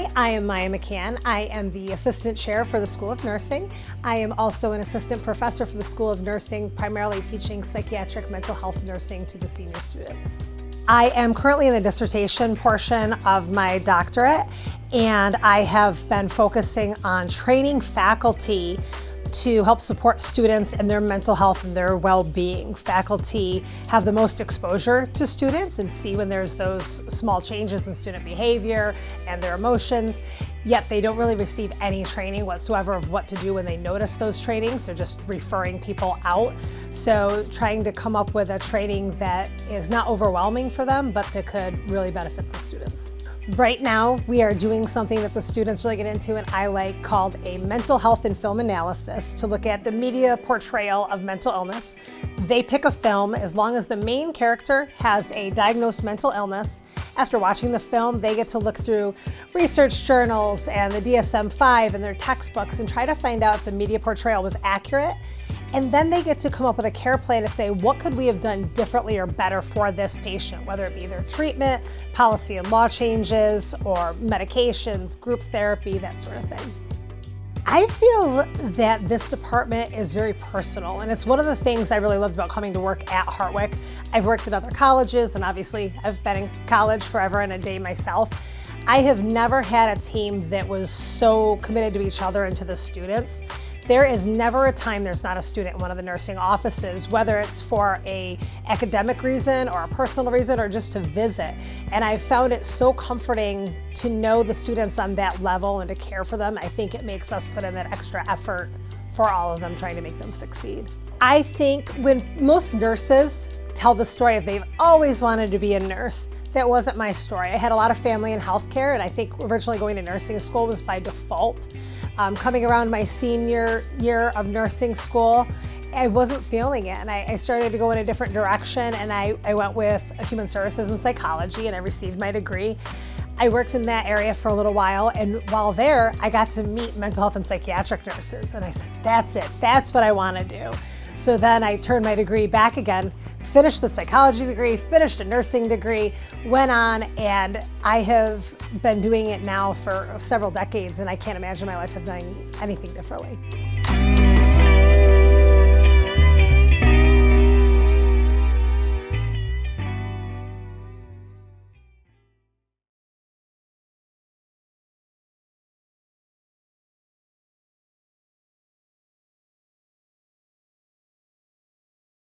Hi, I am Miya McCann. I am the Assistant Chair for the School of Nursing. I am also an Assistant Professor for the School of Nursing, primarily teaching psychiatric mental health nursing to the senior students. I am currently in the dissertation portion of my doctorate, and I have been focusing on training faculty to help support students in their mental health and their well-being. Faculty have the most exposure to students and see when there's those small changes in student behavior and their emotions, yet they don't really receive any training whatsoever of what to do when they notice those trainings. They're just referring people out. So trying to come up with a training that is not overwhelming for them, but that could really benefit the students. Right now, we are doing something that the students really get into and I like, called a mental health and film analysis, to look at the media portrayal of mental illness. They pick a film as long as the main character has a diagnosed mental illness. After watching the film, they get to look through research journals and the DSM-5 and their textbooks and try to find out if the media portrayal was accurate. And then they get to come up with a care plan to say, what could we have done differently or better for this patient, whether it be their treatment, policy and law changes, or medications, group therapy, that sort of thing. I feel that this department is very personal, and it's one of the things I really loved about coming to work at Hartwick. I've worked at other colleges, and obviously I've been in college forever and a day myself. I have never had a team that was so committed to each other and to the students. There is never a time there's not a student in one of the nursing offices, whether it's for an academic reason or a personal reason or just to visit. And I found it so comforting to know the students on that level and to care for them. I think it makes us put in that extra effort for all of them, trying to make them succeed. I think when most nurses tell the story of they've always wanted to be a nurse, that wasn't my story. I had a lot of family in healthcare, and I think originally going to nursing school was by default. Coming around my senior year of nursing school, I wasn't feeling it, and I started to go in a different direction, and I went with human services and psychology, and I received my degree. I worked in that area for a little while, and while there, I got to meet mental health and psychiatric nurses, and I said, that's it, that's what I want to do. So then I turned my degree back again, finished the psychology degree, finished a nursing degree, went on, and I have been doing it now for several decades, and I can't imagine my life have done anything differently.